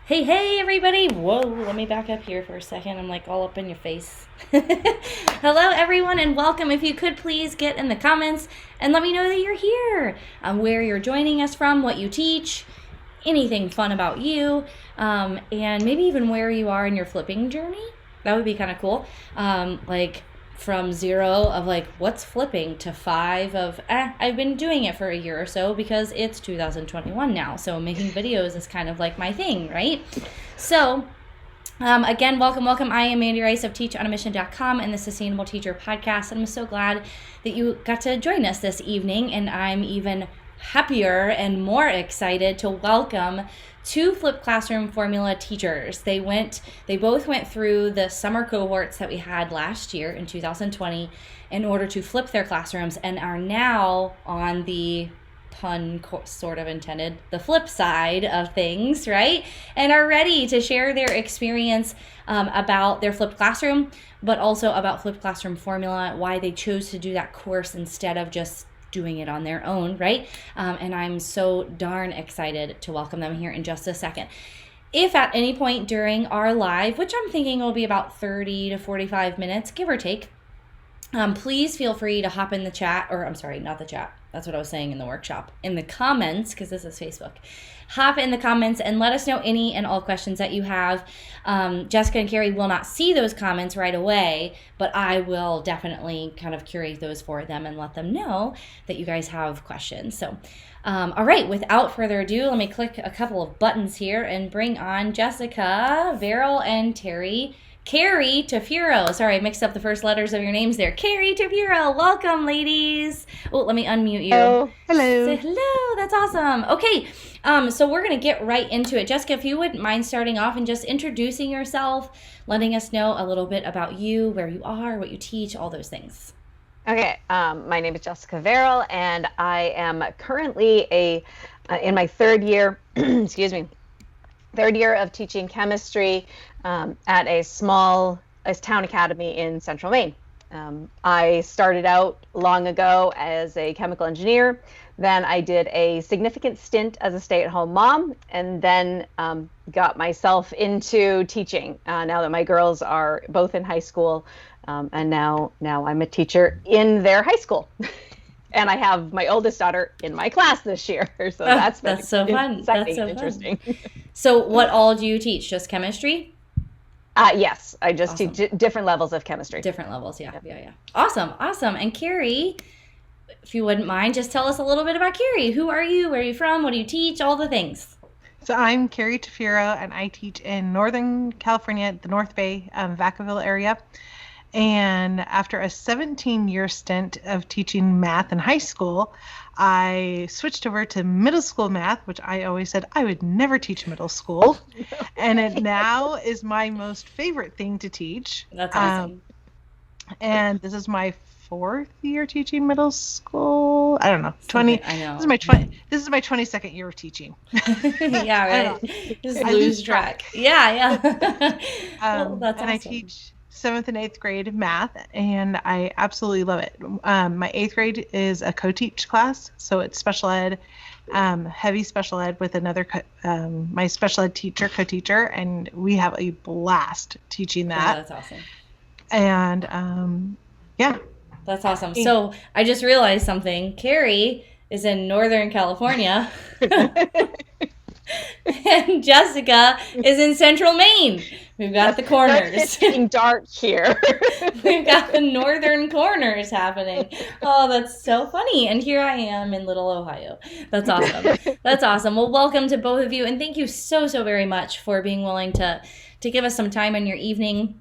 Hey, everybody. Whoa, let me back up here for a second. I'm like all up in your face. Hello, everyone, and welcome. If you could please get in the comments and let me know that you're here, where you're joining us from, what you teach, anything fun about you, and maybe even where you are in your flipping journey. That would be kind of cool. Like from 0 of like what's flipping to 5 of I've been doing it for a year or so because it's 2021 now, so making videos is kind of like my thing, right? So again, welcome. I am Mandy Rice of teachonamission.com and the Sustainable Teacher Podcast, and I'm so glad that you got to join us this evening, and I'm even happier and more excited to welcome two flipped classroom formula teachers. They both went through the summer cohorts that we had last year in 2020 in order to flip their classrooms, and are now on the pun sort of intended, the flip side of things, right? And are ready to share their experience about their flipped classroom, but also about flipped classroom formula, why they chose to do that course instead of just doing it on their own, right? And I'm so darn excited to welcome them here in just a second. If at any point during our live, which I'm thinking will be about 30 to 45 minutes, give or take, please feel free to hop in the chat, or I'm sorry, not the chat. That's what I was saying in the workshop. In the comments, because this is Facebook. Hop in the comments and let us know any and all questions that you have. Jessica and Carrie will not see those comments right away, but I will definitely kind of curate those for them and let them know that you guys have questions. So, all right, without further ado, let me click a couple of buttons here and bring on Jessica, Verrill, and Carrie Tafiro. Sorry, I mixed up the first letters of your names there. Carrie Tafiro, welcome, ladies. Oh, let me unmute you. Oh, hello. Say hello. That's awesome. Okay, so we're going to get right into it. Jessica, if you wouldn't mind starting off and just introducing yourself, letting us know a little bit about you, where you are, what you teach, all those things. Okay, my name is Jessica Verrill, and I am currently in my third year, third year of teaching chemistry at a town academy in Central Maine. I started out long ago as a chemical engineer. Then I did a significant stint as a stay-at-home mom, and then got myself into teaching now that my girls are both in high school, and now I'm a teacher in their high school. And I have my oldest daughter in my class this year, so that's so fun. That's so interesting. Fun. So what all do you teach? Just chemistry? Yes, I just teach different levels of chemistry. Different levels, yeah. Awesome. And Carrie, if you wouldn't mind, just tell us a little bit about Carrie. Who are you? Where are you from? What do you teach? All the things. So I'm Carrie Tafiro, and I teach in Northern California, the North Bay, Vacaville area. And after a 17-year stint of teaching math in high school, I switched over to middle school math, which I always said I would never teach middle school. And it now is my most favorite thing to teach. That's awesome. And this is my 4th year teaching middle school. I don't know. 20. I know. This is my 22nd year of teaching. Yeah, right. Just lose track. Yeah. Well, that's awesome. I teach 7th and 8th grade math, and I absolutely love it. My 8th grade is a co-teach class, so it's special ed, heavy special ed with another my special ed teacher, co-teacher, and we have a blast teaching that. Yeah, that's awesome. And yeah. That's awesome. So I just realized something. Carrie is in Northern California. And Jessica is in Central Maine. We've got the corners. It's getting dark here. We've got the northern corners happening. Oh, that's so funny. And here I am in Little Ohio. That's awesome. Well, welcome to both of you. And thank you so very much for being willing to give us some time in your evening.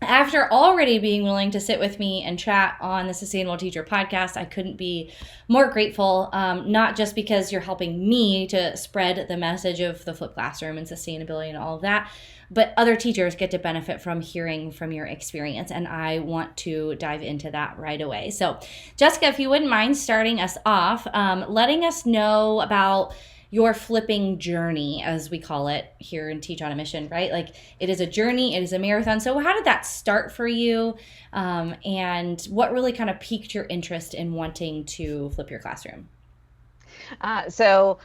After already being willing to sit with me and chat on the Sustainable Teacher Podcast, I couldn't be more grateful, not just because you're helping me to spread the message of the flipped classroom and sustainability and all of that, but other teachers get to benefit from hearing from your experience, and I want to dive into that right away. So, Jessica, if you wouldn't mind starting us off, letting us know about your flipping journey, as we call it here in Teach on a Mission, right? Like, it is a journey, it is a marathon. So how did that start for you? And what really kind of piqued your interest in wanting to flip your classroom? So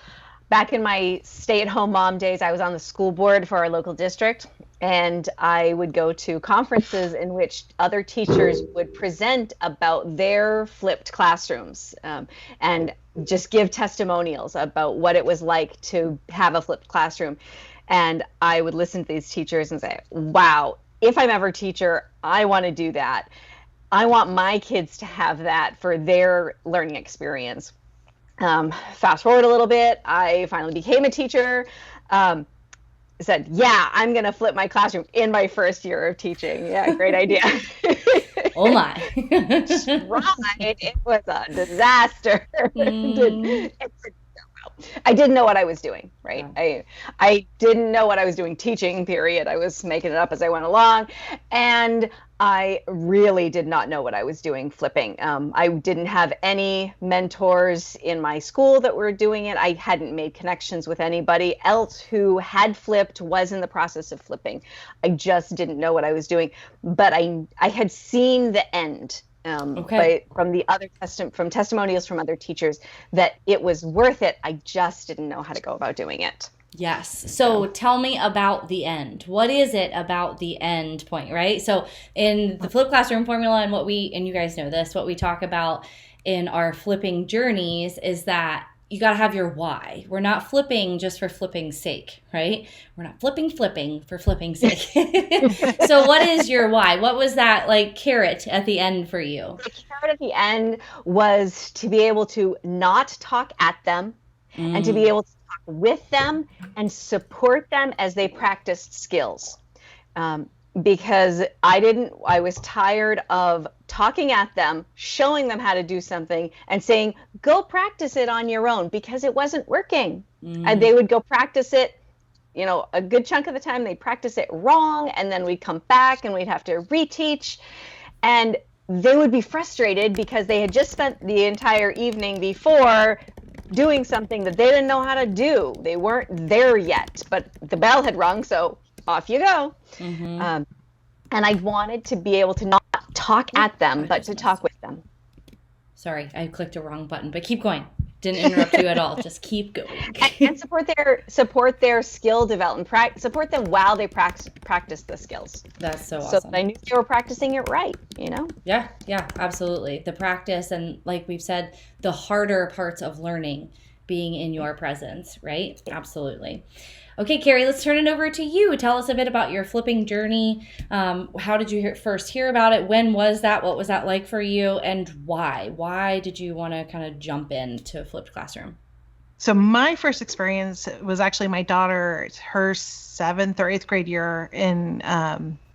back in my stay-at-home mom days, I was on the school board for our local district, and I would go to conferences in which other teachers would present about their flipped classrooms, and just give testimonials about what it was like to have a flipped classroom. And I would listen to these teachers and say, wow, if I'm ever a teacher, I want to do that. I want my kids to have that for their learning experience. Fast forward a little bit, I finally became a teacher. Said, yeah, I'm going to flip my classroom in my first year of teaching. Yeah, great idea. Oh my. Tried. It was a disaster. Mm. I didn't know what I was doing, right? Yeah. I didn't know what I was doing teaching, period. I was making it up as I went along. And I really did not know what I was doing flipping. I didn't have any mentors in my school that were doing it. I hadn't made connections with anybody else who had flipped, was in the process of flipping. I just didn't know what I was doing. But I had seen the end. But from the other from testimonials from other teachers that it was worth it. I just didn't know how to go about doing it. Yes. So tell me about the end. What is it about the end point, right? So in the flip classroom formula and and you guys know this, what we talk about in our flipping journeys is that you got to have your why. We're not flipping just for flipping's sake, right? We're not flipping for flipping's sake. So what is your why? What was that like carrot at the end for you? The carrot at the end was to be able to not talk at them and to be able to talk with them and support them as they practiced skills. Because I was tired of talking at them, showing them how to do something and saying, go practice it on your own, because it wasn't working. And they would go practice it, a good chunk of the time they'd practice it wrong. And then we'd come back and we'd have to reteach. And they would be frustrated because they had just spent the entire evening before doing something that they didn't know how to do. They weren't there yet, but the bell had rung, so off you go. And I wanted to be able to not talk at them, but to talk with them. Sorry, I clicked a wrong button, but keep going. Didn't interrupt you at all. Just keep going. And support their skill development. Support them while they practice the skills. That's so awesome. So I knew they were practicing it right, Yeah, absolutely. The practice and, like we've said, the harder parts of learning being in your presence, right? Absolutely. Okay, Carrie, let's turn it over to you. Tell us a bit about your flipping journey. How did you first hear about it? When was that? What was that like for you? And why? Why did you want to kind of jump into a flipped classroom? So my first experience was actually my daughter, her 7th or 8th grade year in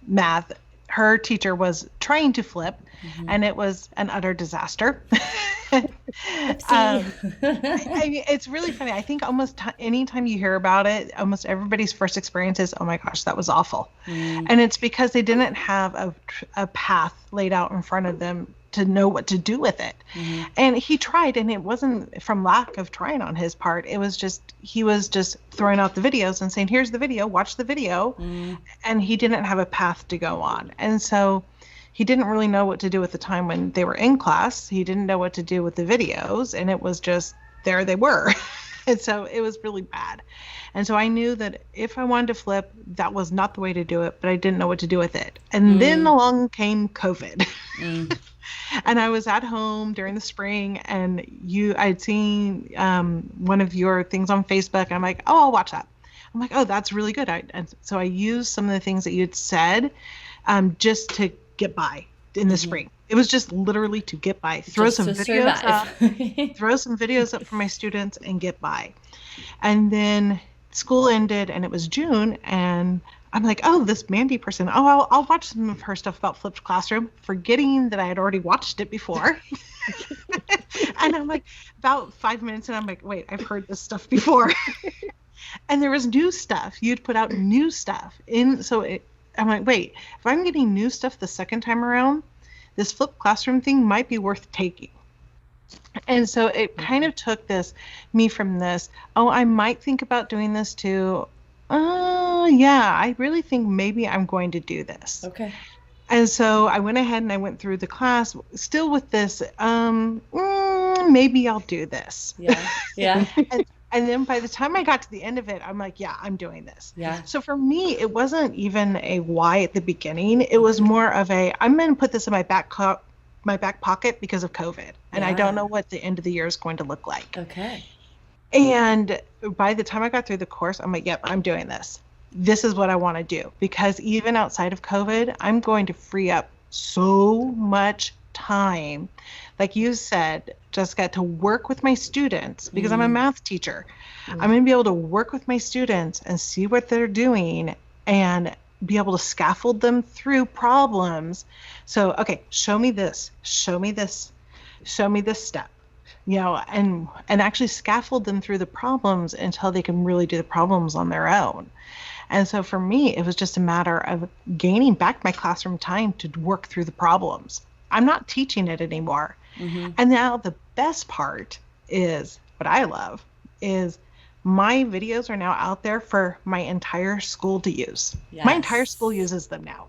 math. Her teacher was trying to flip, and it was an utter disaster. It's really funny. I think almost anytime you hear about it, almost everybody's first experience is, oh my gosh, that was awful. And it's because they didn't have a path laid out in front of them to know what to do with it. And he tried, and it wasn't from lack of trying on his part. It was just, he was just throwing out the videos and saying, here's the video, watch the video. And he didn't have a path to go on. And so he didn't really know what to do at the time when they were in class. He didn't know what to do with the videos, and it was just, there they were. And so it was really bad. And so I knew that if I wanted to flip, that was not the way to do it, but I didn't know what to do with it. And then along came COVID. And I was at home during the spring, and I'd seen one of your things on Facebook. I'm like, oh, I'll watch that. I'm like, oh, that's really good. And so I used some of the things that you'd said just to get by in the spring. It was just literally to get by, throw some videos up for my students and get by. And then school ended, and it was June, and I'm like, oh, this Mandy person, I'll watch some of her stuff about flipped classroom, forgetting that I had already watched it before. And I'm like, about 5 minutes, and I'm like, wait, I've heard this stuff before. And there was new stuff. You'd put out new stuff. I'm like, wait, if I'm getting new stuff the second time around, this flipped classroom thing might be worth taking. And so it kind of took me from this, oh, I might think about doing this too. Yeah, I really think maybe I'm going to do this. Okay. And so I went ahead and I went through the class still with this, maybe I'll do this. Yeah. and And then by the time I got to the end of it, I'm like, yeah, I'm doing this. Yeah. So for me, it wasn't even a why at the beginning. It was more of I'm going to put this in my back pocket because of COVID. And I don't know what the end of the year is going to look like. Okay. And by the time I got through the course, I'm like, yep, I'm doing this. This is what I want to do. Because even outside of COVID, I'm going to free up so much time. Like you said, Jessica, to work with my students, because I'm a math teacher. I'm going to be able to work with my students and see what they're doing and be able to scaffold them through problems. So, okay, show me this, show me this, show me this step. And actually scaffold them through the problems until they can really do the problems on their own. And so for me, it was just a matter of gaining back my classroom time to work through the problems. I'm not teaching it anymore. And now the best part is, what I love, is my videos are now out there for my entire school to use. Yes. My entire school uses them now.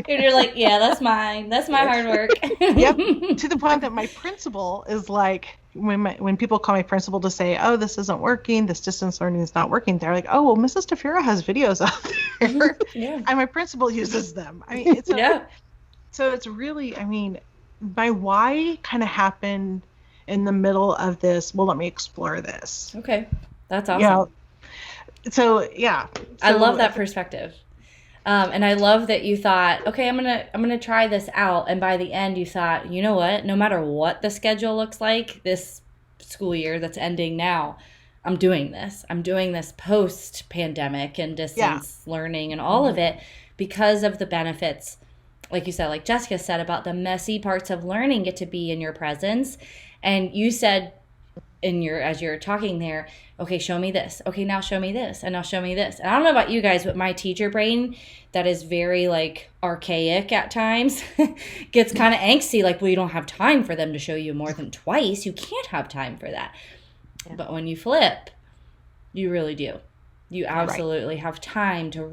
You're like, yeah, that's mine. That's my hard work. Yep. To the point that my principal is like, when people call my principal to say, oh, this isn't working, this distance learning is not working, they're like, oh, well, Mrs. Tafira has videos out there. Yeah. And my principal uses them. I mean, so it's really, my why kind of happened in the middle of this. Well, let me explore this. Okay. That's awesome. So I love that perspective. And I love that you thought, okay, I'm gonna try this out. And by the end, you thought, you know what? No matter what the schedule looks like this school year that's ending now, I'm doing this. I'm doing this post-pandemic and distance learning and all of it because of the benefits, like you said, like Jessica said, about the messy parts of learning get to be in your presence. And you said as you're talking there, okay, show me this. Okay, now show me this. And now show me this. And I don't know about you guys, but my teacher brain that is very like archaic at times gets kind of angsty. Like, well, you don't have time for them to show you more than twice. You can't have time for that. Yeah. But when you flip, you really do. You absolutely have time to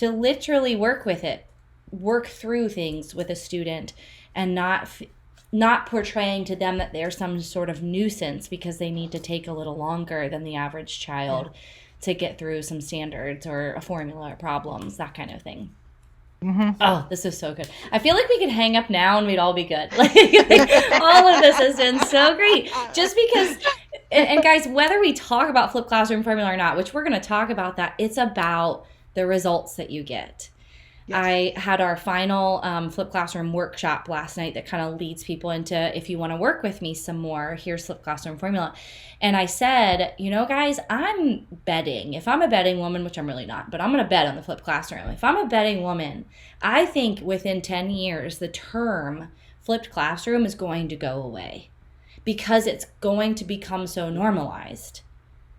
literally work with it, work through things with a student, and not portraying to them that they're some sort of nuisance because they need to take a little longer than the average child to get through some standards or a formula or problems, that kind of thing. Oh, this is so good. I feel like we could hang up now and we'd all be good. Like all of this has been so great. Just because, and guys, whether we talk about flipped classroom formula or not, which we're going to talk about that, it's about the results that you get. Yes. I had our final flipped classroom workshop last night that kind of leads people into, if you want to work with me some more, here's flipped classroom formula. And I said, guys, I'm betting. If I'm a betting woman, which I'm really not, but I'm going to bet on the flipped classroom. If I'm a betting woman, I think within 10 years, the term flipped classroom is going to go away because it's going to become so normalized.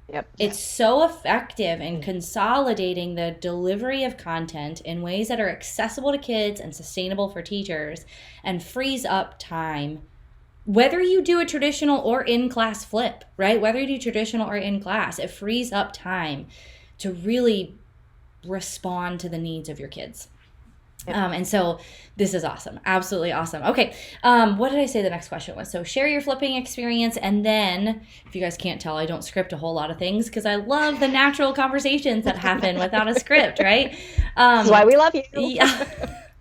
Yep. It's so effective in consolidating the delivery of content in ways that are accessible to kids and sustainable for teachers and frees up time. Whether you do a traditional or in-class flip, right? Whether you do traditional or in-class, it frees up time to really respond to the needs of your kids. Yep. And so this is awesome. Absolutely awesome. Okay. What did I say the next question was? So share your flipping experience. And then, if you guys can't tell, I don't script a whole lot of things because I love the natural conversations that happen without a script, right? That's why we love you. Yeah.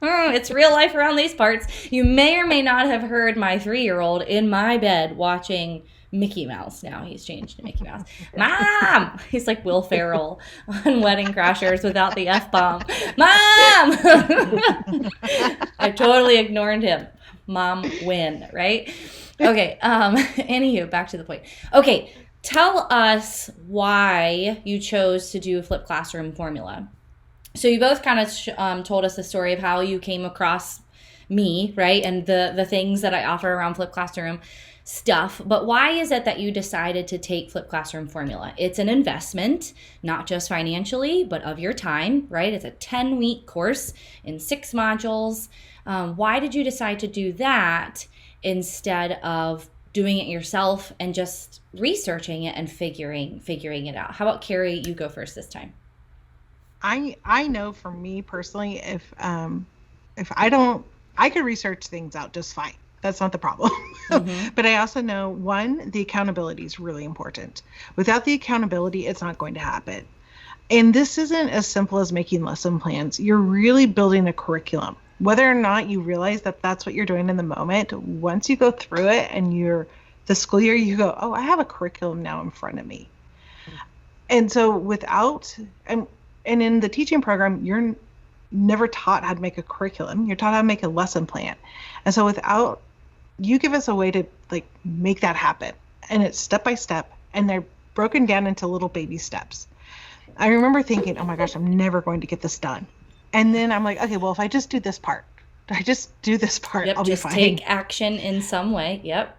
It's real life around these parts. You may or may not have heard my 3-year-old in my bed watching Mickey Mouse. Now he's changed to Mickey Mouse. Mom! He's like Will Ferrell on Wedding Crashers without the F-bomb. Mom! I totally ignored him. Mom win, right? Okay, anywho, back to the point. Okay, tell us why you chose to do a flipped classroom formula. So you both kind of told us the story of how you came across me, right? And the things that I offer around flipped classroom stuff. But why is it that you decided to take flipped classroom formula? It's an investment, not just financially, but of your time, right? It's a 10-week course in 6 modules. Why did you decide to do that instead of doing it yourself and just researching it and figuring it out? How about Carrie, you go first this time. I know for me personally, if I could research things out just fine. That's not the problem. Mm-hmm. But I also know, one, the accountability is really important. Without the accountability, it's not going to happen. And this isn't as simple as making lesson plans. You're really building a curriculum. Whether or not you realize that that's what you're doing in the moment, once you go through it and the school year, you go, oh, I have a curriculum now in front of me. And so and in the teaching program, you're never taught how to make a curriculum. You're taught how to make a lesson plan. And so you give us a way to like make that happen. And it's step by step, and they're broken down into little baby steps. I remember thinking, oh my gosh, I'm never going to get this done. And then I'm like, okay, well, if I just do this part, I'll be fine. Take action in some way. Yep.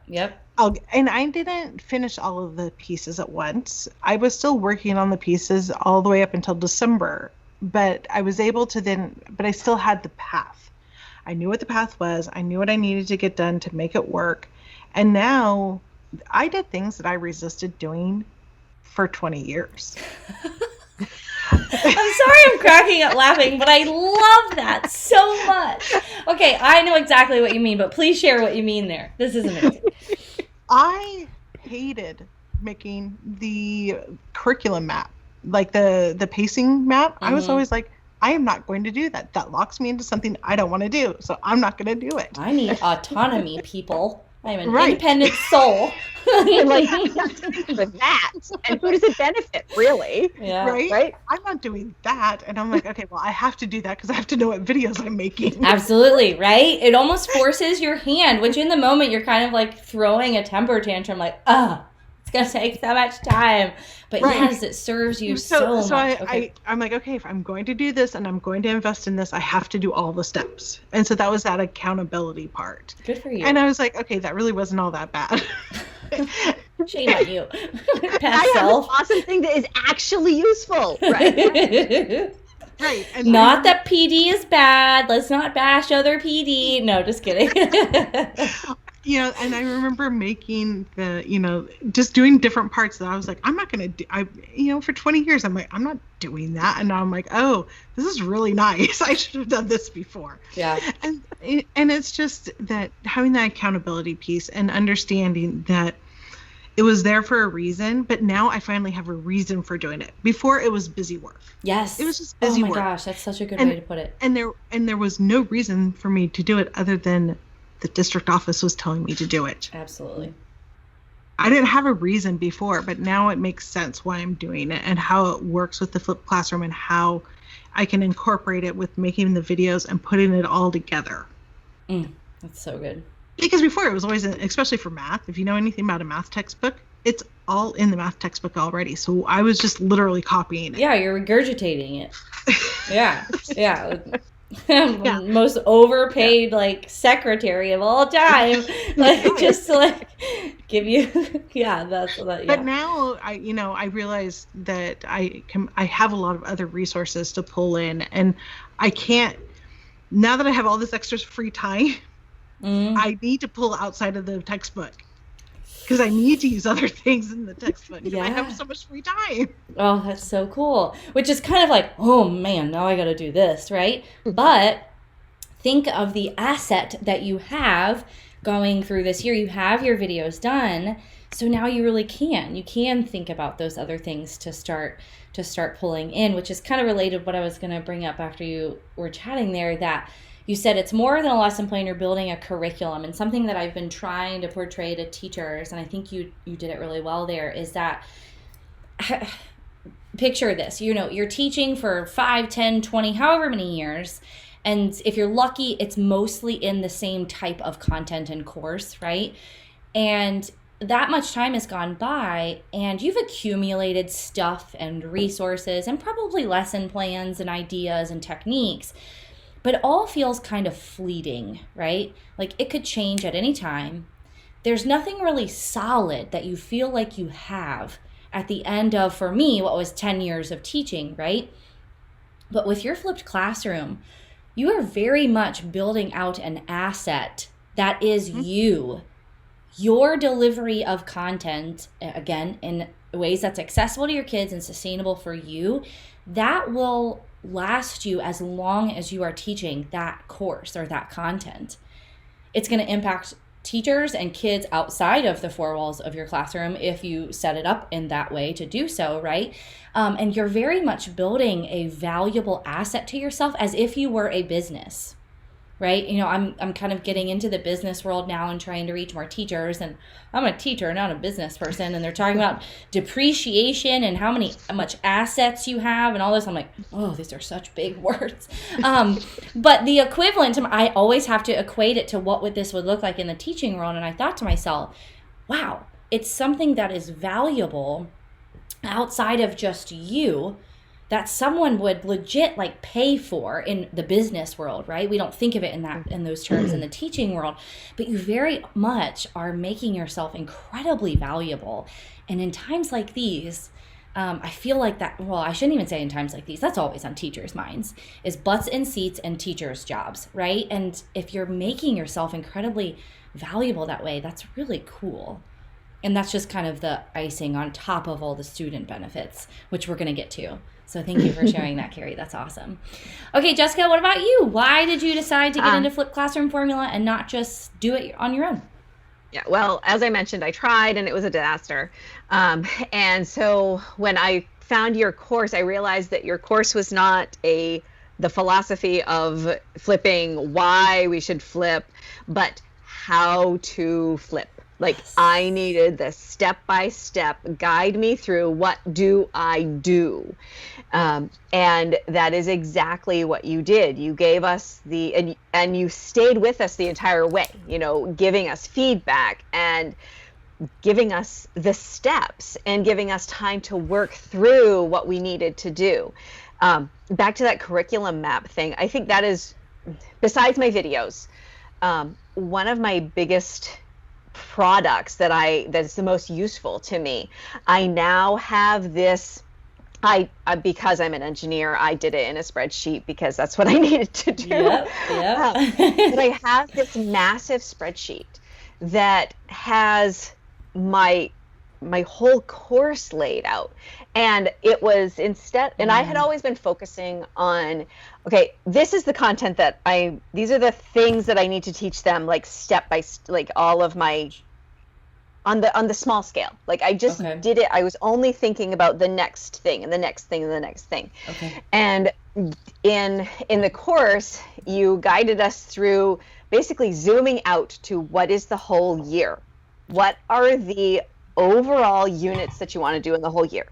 And I didn't finish all of the pieces at once. I was still working on the pieces all the way up until December, but I was able to but I still had the path. I knew what the path was. I knew what I needed to get done to make it work. And now I did things that I resisted doing for 20 years. I'm sorry I'm cracking up laughing, but I love that so much. Okay, I know exactly what you mean, but please share what you mean there. This is amazing. I hated making the curriculum map, like the pacing map. Mm-hmm. I was always like, I am not going to do that. That locks me into something I don't want to do, so I'm not going to do it. I need autonomy, people. I'm an independent soul. Like, I'm not doing that. And who does it benefit, really? Yeah. Right? I'm not doing that. And I'm like, okay, well, I have to do that because I have to know what videos I'm making. Absolutely, right? It almost forces your hand, which in the moment you're kind of like throwing a temper tantrum, like, it's going to take so much time. But yes, it serves you so much. I'm like, okay, if I'm going to do this and I'm going to invest in this, I have to do all the steps. And so that was that accountability part. Good for you. And I was like, okay, that really wasn't all that bad. Shame on you. I have this awesome thing that is actually useful, right? Right. And not that PD is bad. Let's not bash other PD. No, just kidding. And I remember making just doing different parts that I was like, I'm not going to do, for 20 years, I'm like, I'm not doing that. And now I'm like, oh, this is really nice. I should have done this before. Yeah. And it's just that having that accountability piece and understanding that it was there for a reason, but now I finally have a reason for doing it. Before it was busy work. Yes. It was just busy work. Oh my gosh, that's such a good way to put it. And there was no reason for me to do it other than the district office was telling me to do it. Absolutely. I didn't have a reason before, but now it makes sense why I'm doing it and how it works with the flipped classroom and how I can incorporate it with making the videos and putting it all together. That's so good. Because before it was always, especially for math, if you know anything about a math textbook, it's all in the math textbook already. So I was just literally copying it. Yeah, you're regurgitating it. Yeah. Most overpaid secretary of all time, just to give you that's that. But now I realize that I have a lot of other resources to pull in, and I can't, now that I have all this extra free time, I need to pull outside of the textbook because I need to use other things in the textbook. I have so much free time. Oh, that's so cool. Which is kind of like, oh man, now I got to do this, right? But think of the asset that you have going through this year. You have your videos done, so now you really can. You can think about those other things to start pulling in, which is kind of related to what I was going to bring up after you were chatting there, that you said it's more than a lesson plan, you're building a curriculum. And something that I've been trying to portray to teachers, and I think you did it really well there, is that picture this, you're teaching for 5, 10, 20, however many years. And if you're lucky, it's mostly in the same type of content and course, right? And that much time has gone by and you've accumulated stuff and resources and probably lesson plans and ideas and techniques. But it all feels kind of fleeting, right? Like it could change at any time. There's nothing really solid that you feel like you have at the end of, for me, what was 10 years of teaching, right? But with your flipped classroom, you are very much building out an asset that is you. Your delivery of content, again, in ways that's accessible to your kids and sustainable for you, that will last you as long as you are teaching that course or that content. It's going to impact teachers and kids outside of the four walls of your classroom if you set it up in that way to do so, right? And you're very much building a valuable asset to yourself as if you were a business, right? You know, I'm kind of getting into the business world now and trying to reach more teachers, and I'm a teacher, not a business person, and they're talking about depreciation and how much assets you have and all this. I'm like, oh, these are such big words. But the equivalent to, I always have to equate it to what this would look like in the teaching world. And I thought to myself, wow, it's something that is valuable outside of just you, that someone would legit like pay for in the business world, right? We don't think of it in those terms in the teaching world, but you very much are making yourself incredibly valuable. And in times like these, I feel like that, well, I shouldn't even say in times like these, that's always on teachers' minds, is butts in seats and teachers' jobs, right? And if you're making yourself incredibly valuable that way, that's really cool. And that's just kind of the icing on top of all the student benefits, which we're going to get to. So thank you for sharing that, Carrie. That's awesome. Okay, Jessica, what about you? Why did you decide to get into flipped classroom formula and not just do it on your own? Yeah, well, as I mentioned, I tried and it was a disaster. And so when I found your course, I realized that your course was not the philosophy of flipping, why we should flip, but how to flip. Like, I needed the step-by-step guide me through what do I do. And that is exactly what you did. You gave us and you stayed with us the entire way, you know, giving us feedback and giving us the steps and giving us time to work through what we needed to do. Back to that curriculum map thing, I think that is, besides my videos, one of my biggest products that's the most useful to me. I now have this, because I'm an engineer, I did it in a spreadsheet because that's what I needed to do. Yep. But I have this massive spreadsheet that has my whole course laid out. And it was and I had always been focusing on, okay, this is the content these are the things that I need to teach them, like step by like all of my, on the small scale. Like I just did it. I was only thinking about the next thing and the next thing and the next thing. Okay. And in the course, you guided us through basically zooming out to what is the whole year. What are the overall units that you want to do in the whole year?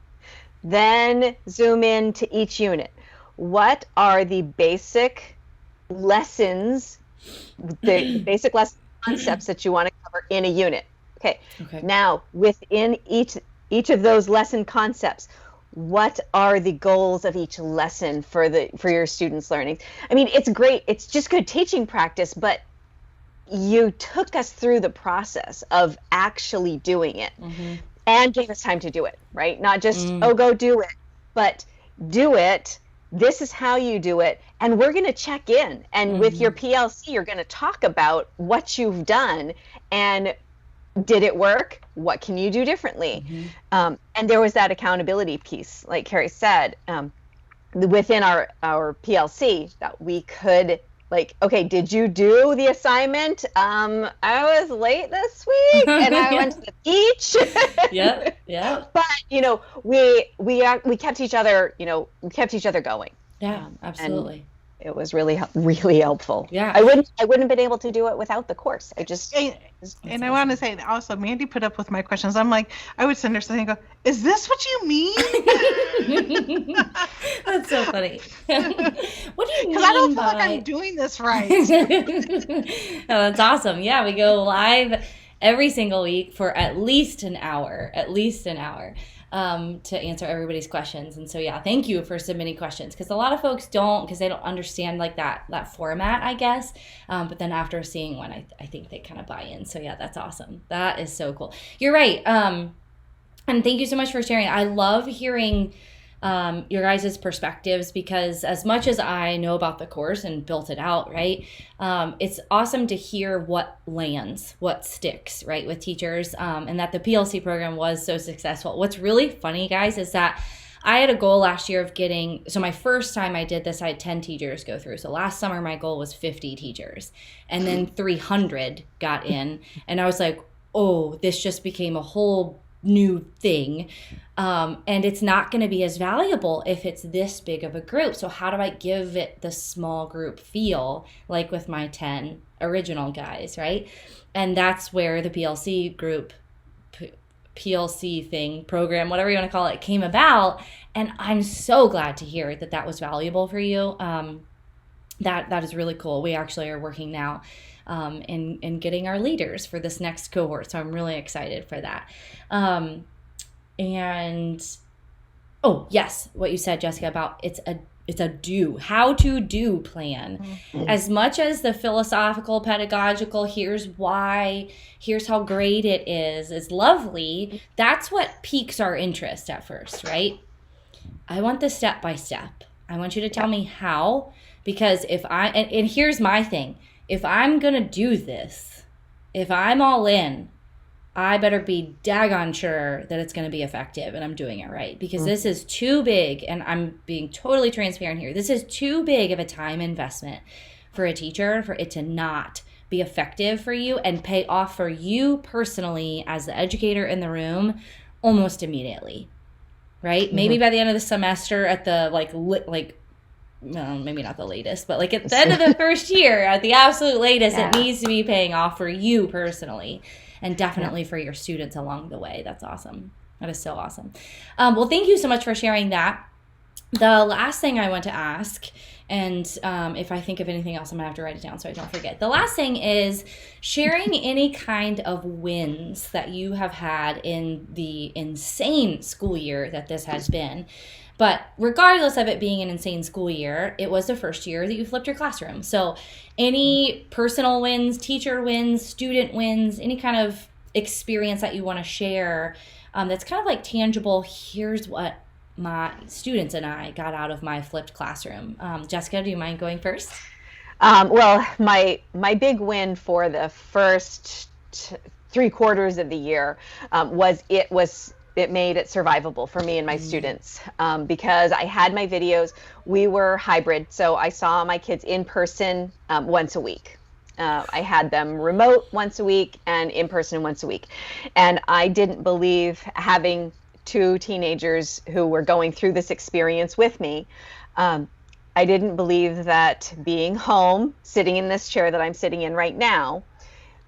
Then zoom in to each unit. What are the basic lessons, the basic lesson concepts that you want to cover in a unit? Okay. Now, within each of those lesson concepts, what are the goals of each lesson for your students' learning? I mean, it's great. It's just good teaching practice, but you took us through the process of actually doing it. And gave us time to do it, right? Not just, go do it, but do it. This is how you do it. And we're going to check in. And with your PLC, you're going to talk about what you've done and did it work? What can you do differently? And there was that accountability piece, like Carrie said, within our PLC that we could, like, okay, did you do the assignment? I was late this week and I went to the beach. Yeah. But, you know, we kept each other, going. Yeah, absolutely. It was really, really helpful. Yeah. I wouldn't have been able to do it without the course. And I want to say also, Mandy put up with my questions. I'm like, I would send her something and go, is this what you mean? That's so funny. What do you mean? Because I don't feel like I'm doing this right. Oh, that's awesome. Yeah, we go live every single week for at least an hour. To answer everybody's questions. And so, yeah, thank you for submitting questions, because a lot of folks don't, because they don't understand like that format, I guess. But then after seeing one, I think they kind of buy in. So yeah, that's awesome. That is so cool. You're right. And thank you so much for sharing. I love hearing your guys' perspectives, because as much as I know about the course and built it out, right, it's awesome to hear what lands, what sticks, right, with teachers, and that the PLC program was so successful. What's really funny, guys, is that I had a goal last year of getting, so my first time I did this, I had 10 teachers go through. So last summer, my goal was 50 teachers. And then 300 got in. And I was like, oh, this just became a whole new thing. And it's not going to be as valuable if it's this big of a group. So how do I give it the small group feel, like with my 10 original guys, right? And that's where the PLC group, PLC thing, program, whatever you want to call it, came about. And I'm so glad to hear that that was valuable for you. That is really cool. We actually are working now in getting our leaders for this next cohort. So I'm really excited for that. And oh yes, what you said, Jessica, about it's a how to do plan. Mm-hmm. As much as the philosophical, pedagogical, here's why, here's how great it is lovely, that's what piques our interest at first, right? I want the step by step. I want you to tell me how, because and here's my thing. If I'm going to do this, if I'm all in, I better be daggone sure that it's going to be effective and I'm doing it right, because this is too big, and I'm being totally transparent here. This is too big of a time investment for a teacher for it to not be effective for you and pay off for you personally as the educator in the room almost immediately, right? Mm-hmm. Maybe by the end of the semester at the no, maybe not the latest, but like at the end of the first year, at the absolute latest, It needs to be paying off for you personally. And definitely for your students along the way. That's awesome. That is so awesome. Well, thank you so much for sharing that. The last thing I want to ask, and if I think of anything else, I'm going to have to write it down so I don't forget. The last thing is sharing any kind of wins that you have had in the insane school year that this has been. But regardless of it being an insane school year, it was the first year that you flipped your classroom. So any personal wins, teacher wins, student wins, any kind of experience that you want to share that's kind of like tangible, here's what my students and I got out of my flipped classroom. Jessica, do you mind going first? Well, my big win for the first 3/4 of the year it made it survivable for me and my students, because I had my videos. We were hybrid, so I saw my kids in person once a week. I had them remote once a week and in person once a week. And I didn't believe, having 2 teenagers who were going through this experience with me, I didn't believe that being home, sitting in this chair that I'm sitting in right now,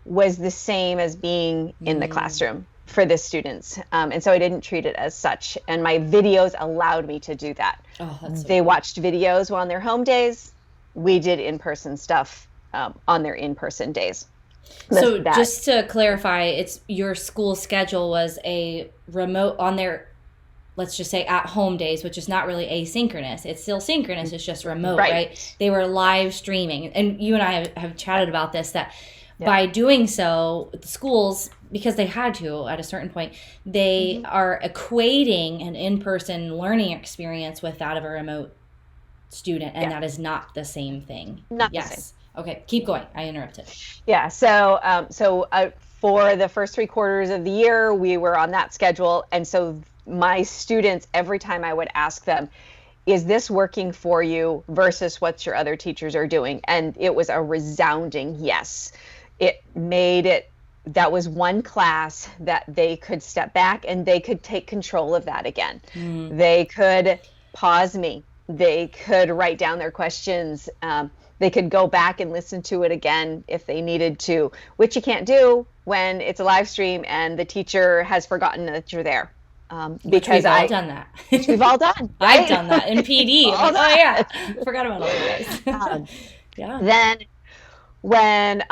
was the same as being in the classroom for the students. And so I didn't treat it as such. And my videos allowed me to do that. Oh, that's so they cool. Watched videos on their home days. We did in-person stuff on their in-person days. So just to clarify, it's your school schedule was a remote on their, let's just say, at home days, which is not really asynchronous. It's still synchronous. It's just remote, right? They were live streaming. And you and I have chatted about this, that by doing so, the schools, because they had to at a certain point, they are equating an in-person learning experience with that of a remote student, and that is not the same thing. Not the same. Okay, keep going. I interrupted. Yeah, so for the first 3/4 of the year, we were on that schedule. And so my students, every time I would ask them, is this working for you versus what your other teachers are doing? And it was a resounding yes. It made it, that was one class that they could step back and they could take control of that again. They could pause me. They could write down their questions. They could go back and listen to it again if they needed to, which you can't do when it's a live stream and the teacher has forgotten that you're there. Because we've all done that. We've all done. Right? I've done that in PD. Like, oh yeah, forgot about all you guys. Yeah. Then when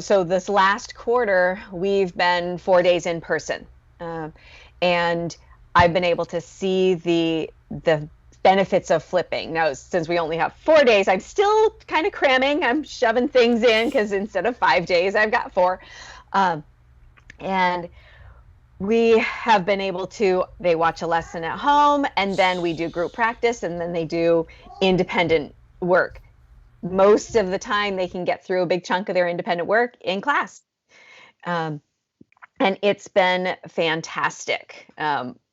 so this last quarter, we've been 4 days in person, and I've been able to see the benefits of flipping. Now, since we only have 4 days, I'm still kind of cramming. I'm shoving things in because instead of 5 days, I've got 4. And we have been able to, they watch a lesson at home, and then we do group practice, and then they do independent work. Most of the time, they can get through a big chunk of their independent work in class. and it's been fantastic.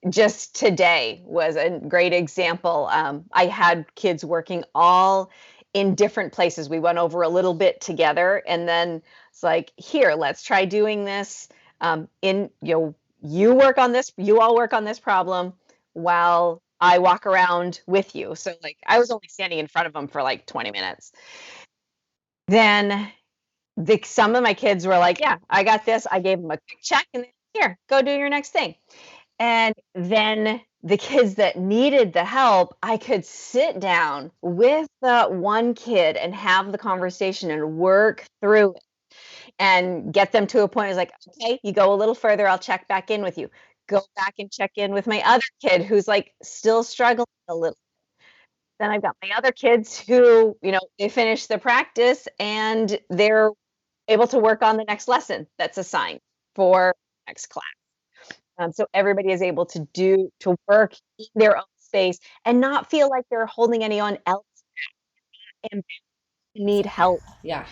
Just today was a great example. I had kids working all in different places. We went over a little bit together, and then it's like, here, let's try doing this. You work on this, you all work on this problem while I walk around with you. So like I was only standing in front of them for like 20 minutes. Then some of my kids were like, yeah, I got this. I gave them a quick check and then, here, go do your next thing. And then the kids that needed the help, I could sit down with the one kid and have the conversation and work through it and get them to a point. It's like, okay, you go a little further, I'll check back in with you. Go back and check in with my other kid who's like still struggling a little. Then I've got my other kids who, they finish the practice and they're able to work on the next lesson that's assigned for next class. So everybody is able to work in their own space and not feel like they're holding anyone else and need help. Yeah.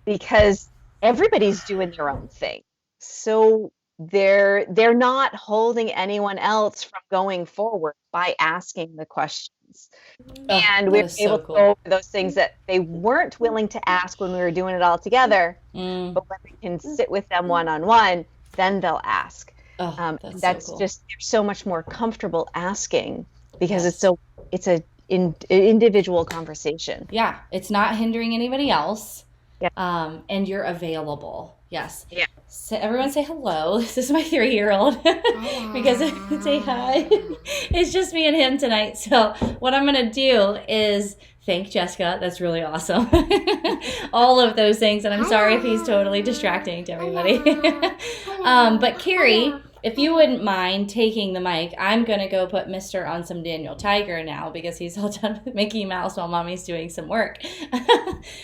Because everybody's doing their own thing. So they're not holding anyone else from going forward by asking the questions. And we were able to go over those things that they weren't willing to ask when we were doing it all together. But when we can sit with them one-on-one, then they'll ask. That's so cool. Just, they're so much more comfortable asking because it's an individual conversation. Yeah, it's not hindering anybody else. Yeah. And you're available. Yes. Yeah. So everyone say hello. This is my 3-year-old because say hi. It's just me and him tonight. So what I'm going to do is thank Jessica. That's really awesome. All of those things. And I'm sorry if he's totally distracting to everybody. But Carrie, if you wouldn't mind taking the mic, I'm going to go put Mr. on some Daniel Tiger now because he's all done with Mickey Mouse while Mommy's doing some work.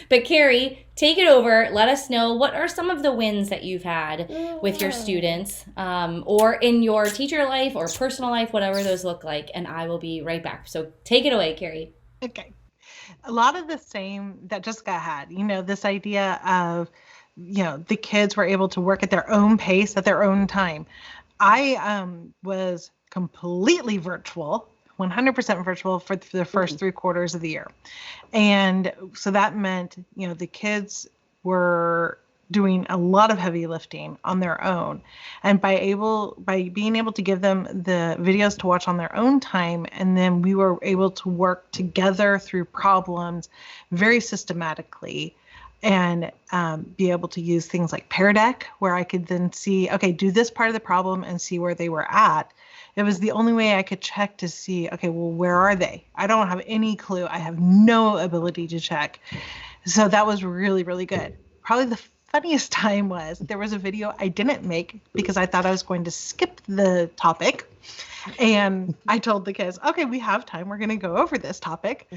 But Carrie, take it over. Let us know what are some of the wins that you've had with your students or in your teacher life or personal life, whatever those look like. And I will be right back. So take it away, Carrie. Okay. A lot of the same that Jessica had, this idea of, the kids were able to work at their own pace, at their own time. I was completely virtual, 100% virtual for the first 3 quarters of the year. And so that meant, the kids were doing a lot of heavy lifting on their own. And by being able to give them the videos to watch on their own time, and then we were able to work together through problems very systematically and be able to use things like Pear Deck, where I could then see, okay, do this part of the problem and see where they were at. It was the only way I could check to see, okay, well, where are they? I don't have any clue. I have no ability to check. So that was really, really good. Probably the funniest time was there was a video I didn't make because I thought I was going to skip the topic. And I told the kids, okay, we have time. We're going to go over this topic.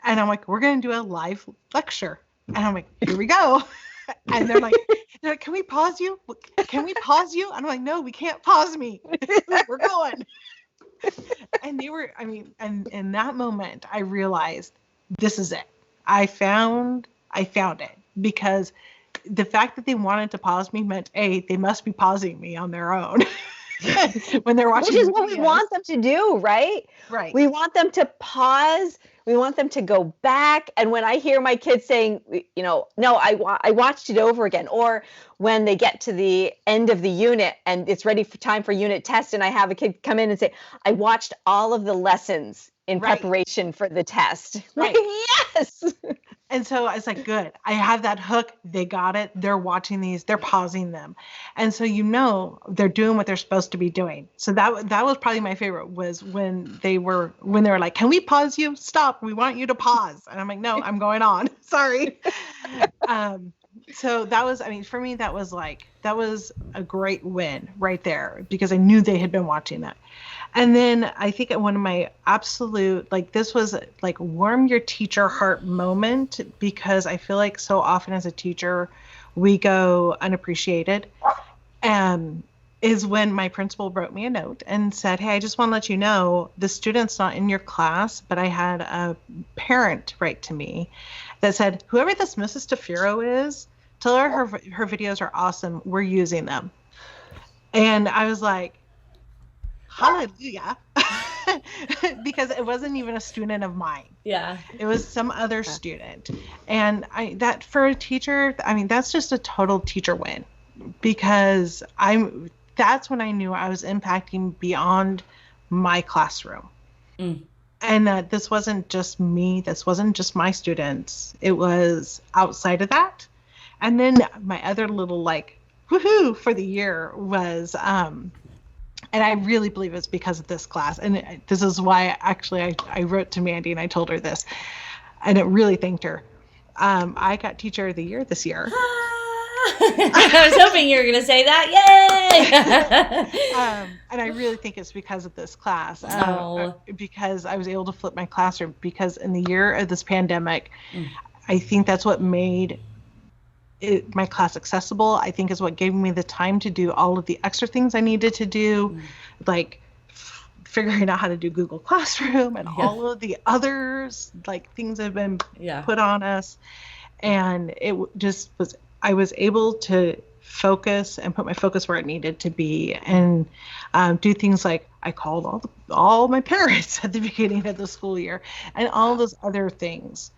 And I'm like, we're going to do a live lecture. And I'm like, here we go. And they're like, can we pause you? Can we pause you? And I'm like, no, we can't pause me. We're going. And they were, and in that moment, I realized this is it. I found it, because the fact that they wanted to pause me meant, they must be pausing me on their own. When they're watching. Which is what we want them to do, right? Right. We want them to pause. We want them to go back. And when I hear my kids saying, no, I watched it over again. Or when they get to the end of the unit and it's ready for time for unit test, and I have a kid come in and say, I watched all of the lessons in preparation for the test. Right. Like, yes. And so I was like, good. I have that hook. They got it. They're watching these. They're pausing them. And so, they're doing what they're supposed to be doing. So that was probably my favorite, was when they were like, can we pause you? Stop. We want you to pause. And I'm like, no, I'm going on. Sorry. So that was, for me, that was a great win right there, because I knew they had been watching that. And then I think one of my absolute, this was warm your teacher heart moment, because I feel like so often as a teacher, we go unappreciated. Is when my principal wrote me a note and said, hey, I just want to let you know the student's not in your class, but I had a parent write to me that said, whoever this Mrs. Tafiro is, tell her her videos are awesome. We're using them. And I was like, hallelujah. Because it wasn't even a student of mine. Yeah. It was some other student. And that for a teacher, I mean, that's just a total teacher win, because that's when I knew I was impacting beyond my classroom. Mm. And that this wasn't just me, this wasn't just my students, it was outside of that. And then my other little like woohoo for the year was and I really believe it's because of this class. And this is why actually I wrote to Mandy and I told her this, and it really thanked her. I got Teacher of the Year this year. I was hoping you were going to say that. Yay! And I really think it's because of this class. Because I was able to flip my classroom. Because in the year of this pandemic, I think that's what made my class accessible. I think is what gave me the time to do all of the extra things I needed to do, like figuring out how to do Google Classroom and all of the others, like things that have been put on us. And it just was, I was able to focus and put my focus where it needed to be, and do things like I called all my parents at the beginning of the school year and all those other things.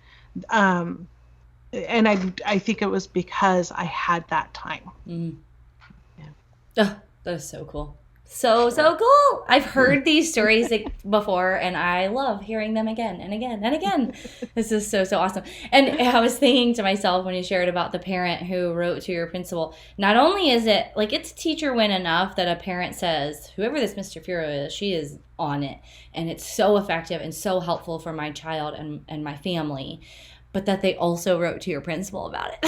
And I think it was because I had that time. Mm. Yeah. Oh, that is so cool. So cool. I've heard these stories before, and I love hearing them again and again and again. This is so awesome. And I was thinking to myself when you shared about the parent who wrote to your principal, not only is it like it's teacher win enough that a parent says, whoever this Mr. Furo is, she is on it. And it's so effective and so helpful for my child and my family. But that they also wrote to your principal about it.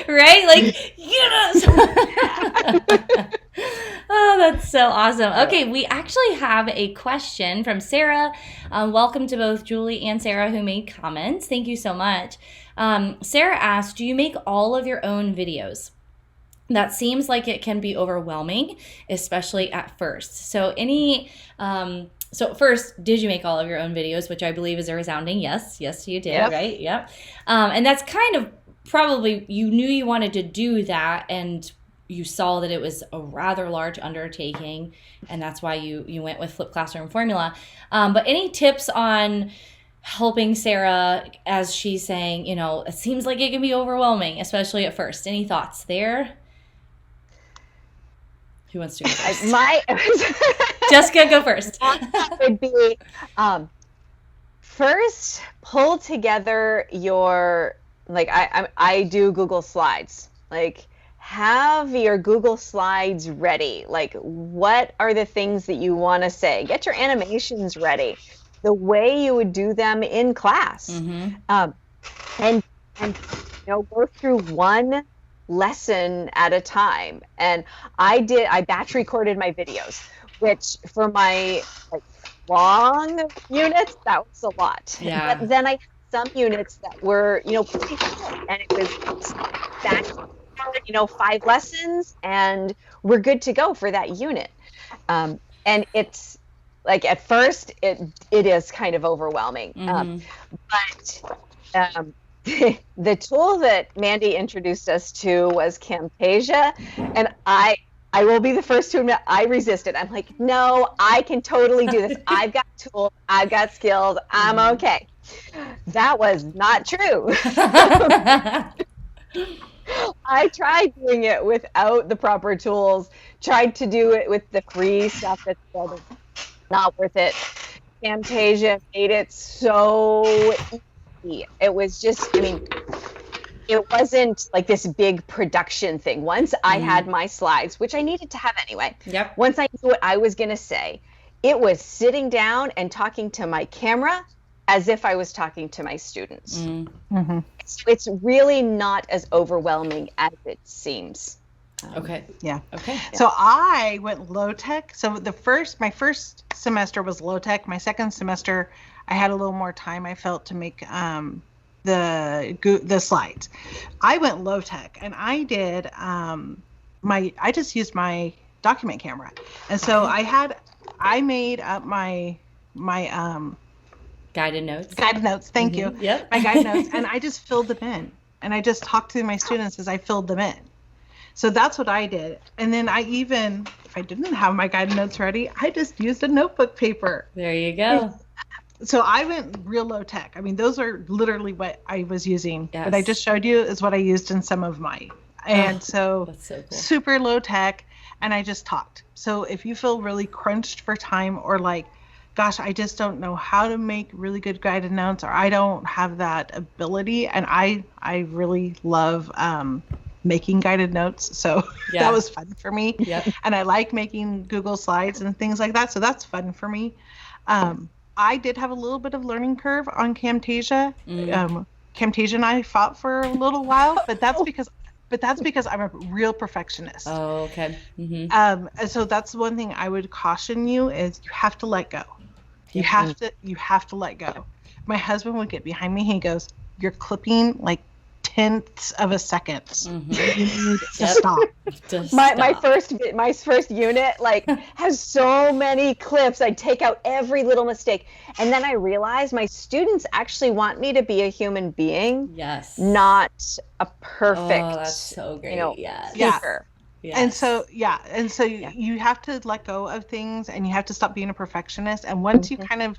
Right? Like, yes! Oh, that's so awesome. Okay, we actually have a question from Sarah. Welcome to both Julie and Sarah who made comments. Thank you so much. Sarah asked, do you make all of your own videos? That seems like it can be overwhelming, especially at first. So first, did you make all of your own videos, which I believe is a resounding yes. Yes, you did, right? Yep. And that's kind of probably, you knew you wanted to do that, and you saw that it was a rather large undertaking, and that's why you went with Flipped Classroom Formula. But any tips on helping Sarah as she's saying, it seems like it can be overwhelming, especially at first. Any thoughts there? Who wants to go first? Jessica, go first. Would be first pull together your, like I do Google Slides. Like have your Google Slides ready. Like what are the things that you want to say? Get your animations ready, the way you would do them in class, and go through one lesson at a time. And I batch recorded my videos, which for my long units, that was a lot. Yeah. But then I had some units that were, pretty short, and it was batch 5 lessons, and we're good to go for that unit. And it's like at first it is kind of overwhelming, but the tool that Mandy introduced us to was Camtasia, and I will be the first to admit I resisted. I'm like, no, I can totally do this. I've got tools, I've got skills, I'm okay. That was not true. I tried doing it without the proper tools, tried to do it with the free stuff that's not worth it. Camtasia made it so easy. It was just, it wasn't like this big production thing. Once I had my slides, which I needed to have anyway, once I knew what I was going to say, it was sitting down and talking to my camera as if I was talking to my students. Mm-hmm. It's really not as overwhelming as it seems. Okay. Yeah. Okay. So I went low tech. So my first semester was low tech. My second semester, I had a little more time, I felt, to make the slides. I went low tech, and I did I just used my document camera, and so I made up my guided notes. Thank you. Yep. My guide notes, and I just filled them in, and I just talked to my students as I filled them in. So that's what I did. And then if I didn't have my guided notes ready, I just used a notebook paper. There you go. So I went real low tech. I mean, those are literally what I was using. Yes. What I just showed you is what I used in some of mine. And that's so so cool. super low tech. And I just talked. So if you feel really crunched for time, or like, gosh, I just don't know how to make really good guided notes, or I don't have that ability. And I really love making guided notes. So Yeah. that was fun for me. Yep. And I like making Google Slides and things like that. So that's fun for me. I did have a little bit of learning curve on Camtasia. Camtasia and I fought for a little while, but that's because I'm a real perfectionist. Oh, okay. Mm-hmm. And so that's one thing I would caution you is you have to let go. You have to let go. My husband would get behind me. He goes, "You're clipping like tenths of a second. Mm-hmm. You need to stop." My first unit like has so many clips. I take out every little mistake, and then I realize my students actually want me to be a human being, Yes, not a perfect. Oh, that's so great. Yes. Speaker. Yes. And so you have to let go of things, and you have to stop being a perfectionist. And once you kind of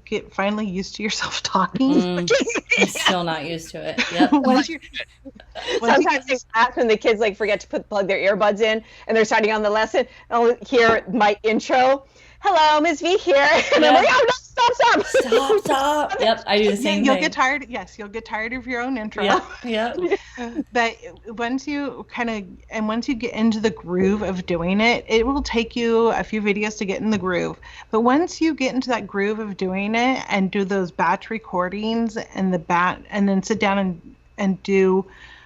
get finally used to yourself talking, I'm still not used to it. Yep. Sometimes in class when the kids like forget to plug their earbuds in and they're starting on the lesson, I'll hear my intro. "Hello, Ms. V here." And I'm like, "Oh no, stop. Yep, I do the same You'll thing. get tired. Yes, you'll get tired of your own intro. Yep. But once you get into the groove of doing it, it will take you a few videos to get in the groove. But once you get into that groove of doing it and do those batch recordings and then sit down and do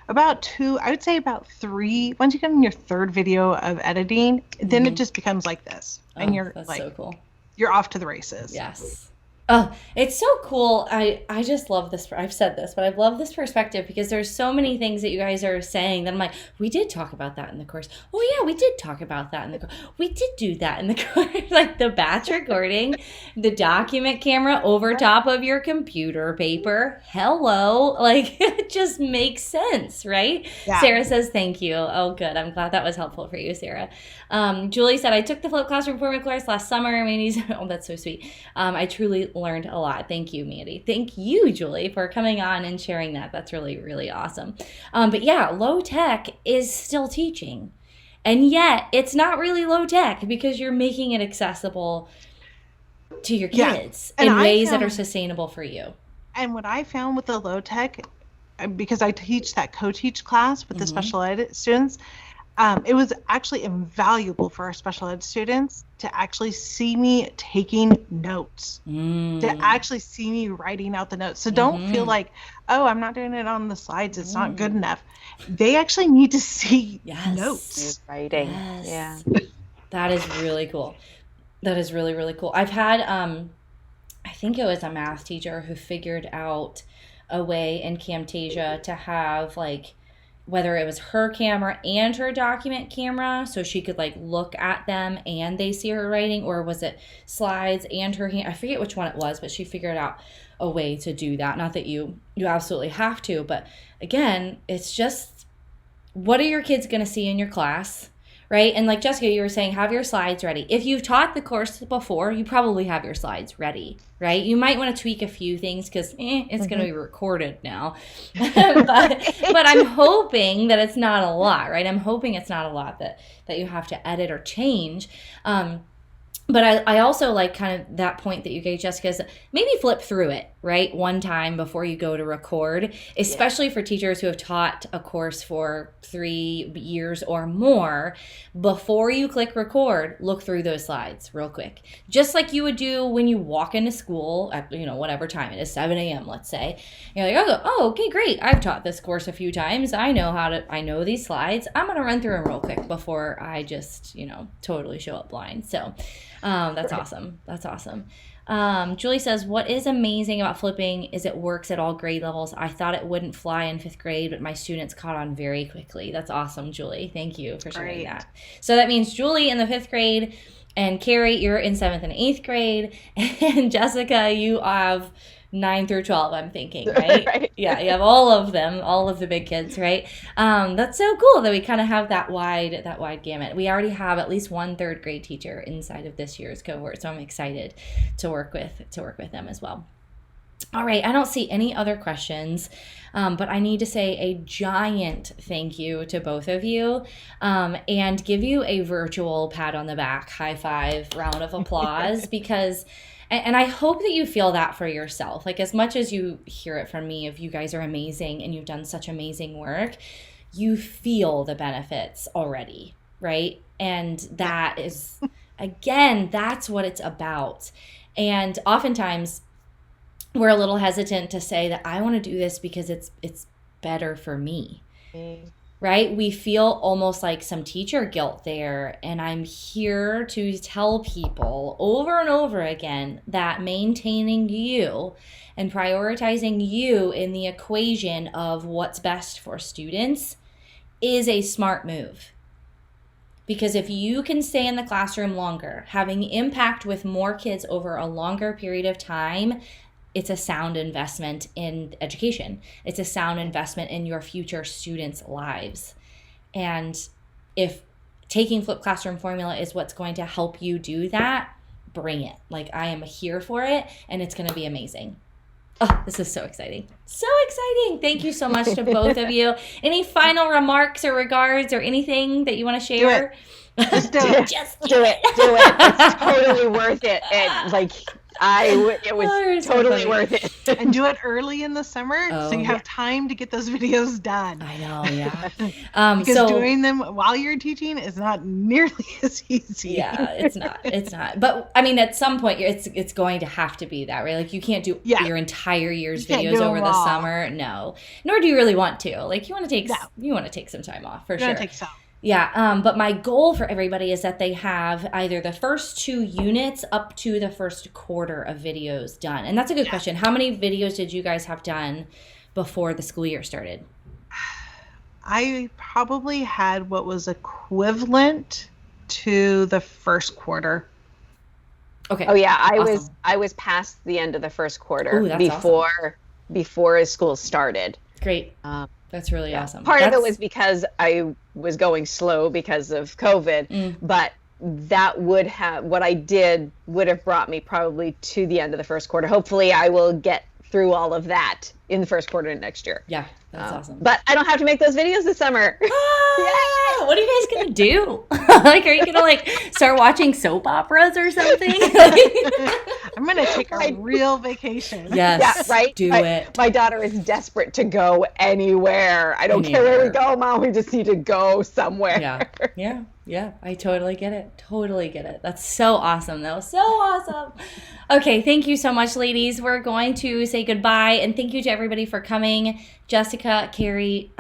about 2, I would say about 3. Once you get in your third video of editing, then it just becomes like this. And you're that's like, so cool. You're off to the races. Yes. Oh, it's so cool. I just love this. I've said this, but I love this perspective because there's so many things that you guys are saying that I'm like, we did talk about that in the course. Oh yeah, we did talk about that in the course. We did do that in the course. Like the batch recording, the document camera over top of your computer paper. Hello. Like it just makes sense, right? Yeah. Sarah says thank you. Oh good. I'm glad that was helpful for you, Sarah. Julie said, I took the Flip Classroom format course last summer. Mandy's, oh, that's so sweet. I truly learned a lot. Thank you, Mandy. Thank you, Julie, for coming on and sharing that. That's really, really awesome. But yeah, low tech is still teaching. And yet it's not really low tech because you're making it accessible to your kids in ways that are sustainable for you. And what I found with the low tech, because I teach that co-teach class with the special ed students, it was actually invaluable for our special ed students to actually see me taking notes, to actually see me writing out the notes. So don't feel like, oh, I'm not doing it on the slides. It's not good enough. They actually need to see notes. Writing. Yes. Yeah. That is really cool. That is really, really cool. I've had, I think it was a math teacher who figured out a way in Camtasia to have like, whether it was her camera and her document camera, so she could like look at them and they see her writing, or was it slides and her hand? I forget which one it was, but she figured out a way to do that. Not that you absolutely have to, but again, it's just, what are your kids going to see in your class? Right? And like Jessica, you were saying, have your slides ready. If you've taught the course before, you probably have your slides ready, right? You might want to tweak a few things because it's going to be recorded now. but I'm hoping that it's not a lot, right? I'm hoping it's not a lot that you have to edit or change. But I also like kind of that point that you gave, Jessica, is maybe flip through it, right? One time before you go to record, especially for teachers who have taught a course for 3 years or more. Before you click record, look through those slides real quick. Just like you would do when you walk into school at, whatever time it is, 7 a.m., let's say. You're like, oh, okay, great. I've taught this course a few times. I know these slides. I'm going to run through them real quick before I just, totally show up blind. So that's awesome. That's awesome. Julie says, what is amazing about flipping is it works at all grade levels. I thought it wouldn't fly in 5th grade, but my students caught on very quickly. That's awesome, Julie. Thank you for sharing that. So that means Julie in the 5th grade, and Carrie, you're in 7th and 8th grade, and Jessica, you have 9 through 12, I'm thinking, right? Right. Yeah, you have all of them, all of the big kids, right? That's so cool that we kind of have that wide gamut. We already have at least one third grade teacher inside of this year's cohort, so I'm excited to work with them as well. All right, I don't see any other questions, but I need to say a giant thank you to both of you, and give you a virtual pat on the back, high five, round of applause, because, and I hope that you feel that for yourself. Like, as much as you hear it from me, if you guys are amazing and you've done such amazing work, you feel the benefits already, right? And that is, again, that's what it's about. And oftentimes, we're a little hesitant to say that I want to do this because it's better for me, right? We feel almost like some teacher guilt there. And I'm here to tell people over and over again that maintaining you and prioritizing you in the equation of what's best for students is a smart move. Because if you can stay in the classroom longer, having impact with more kids over a longer period of time, it's a sound investment in education. It's a sound investment in your future students' lives. And if taking Flipped Classroom Formula is what's going to help you do that, bring it. Like, I am here for it, and it's going to be amazing. Oh, this is so exciting. So exciting. Thank you so much to both of you. Any final remarks or regards or anything that you want to share? Just do it. Just Do it. Do it. It's totally worth it. And like, it was totally worth it. And do it early in the summer Oh, so you have time to get those videos done. I know, yeah. Because doing them while you're teaching is not nearly as easy. Yeah, it's not. But I mean, at some point, it's going to have to be that, right? Like, you can't do your entire year's videos over the summer. No, nor do you really want to. Like, you want to take some time off for sure. Take some. Yeah, but my goal for everybody is that they have either the first 2 units up to the first quarter of videos done. And that's a good question. How many videos did you guys have done before the school year started? I probably had what was equivalent to the first quarter. Okay. Oh yeah, Awesome. I was past the end of the first quarter Ooh, that's before school started. Great. That's really awesome. Part of it was because I was going slow because of COVID, but that what I did would have brought me probably to the end of the first quarter. Hopefully I will get through all of that in the first quarter of next year. Yeah, that's awesome. But I don't have to make those videos this summer. What are you guys gonna do? Like, are you gonna start watching soap operas or something? I'm gonna take a real vacation. Yes, yeah, right. Do it. My daughter is desperate to go anywhere. I don't care where we go, Mom. We just need to go somewhere. Yeah. I totally get it. That's so awesome, though. So awesome. Okay, thank you so much, ladies. We're going to say goodbye, and thank you to everybody for coming. Jessica, Carrie,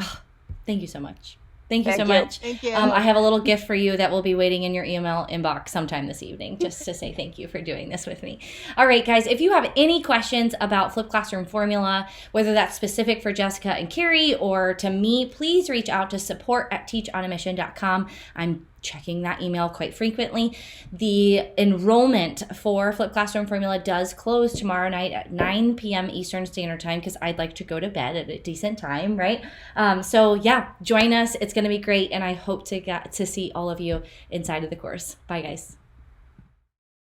thank you so much. Thank you so much. Thank you. I have a little gift for you that will be waiting in your email inbox sometime this evening, just to say thank you for doing this with me. All right, guys, if you have any questions about Flipped Classroom Formula, whether that's specific for Jessica and Carrie or to me, please reach out to support@teachonamission.com. I'm checking that email quite frequently. The enrollment for Flipped Classroom Formula does close tomorrow night at 9 p.m. Eastern Standard Time, because I'd like to go to bed at a decent time, right? So yeah, join us. It's going to be great, and I hope to get to see all of you inside of the course. Bye, guys.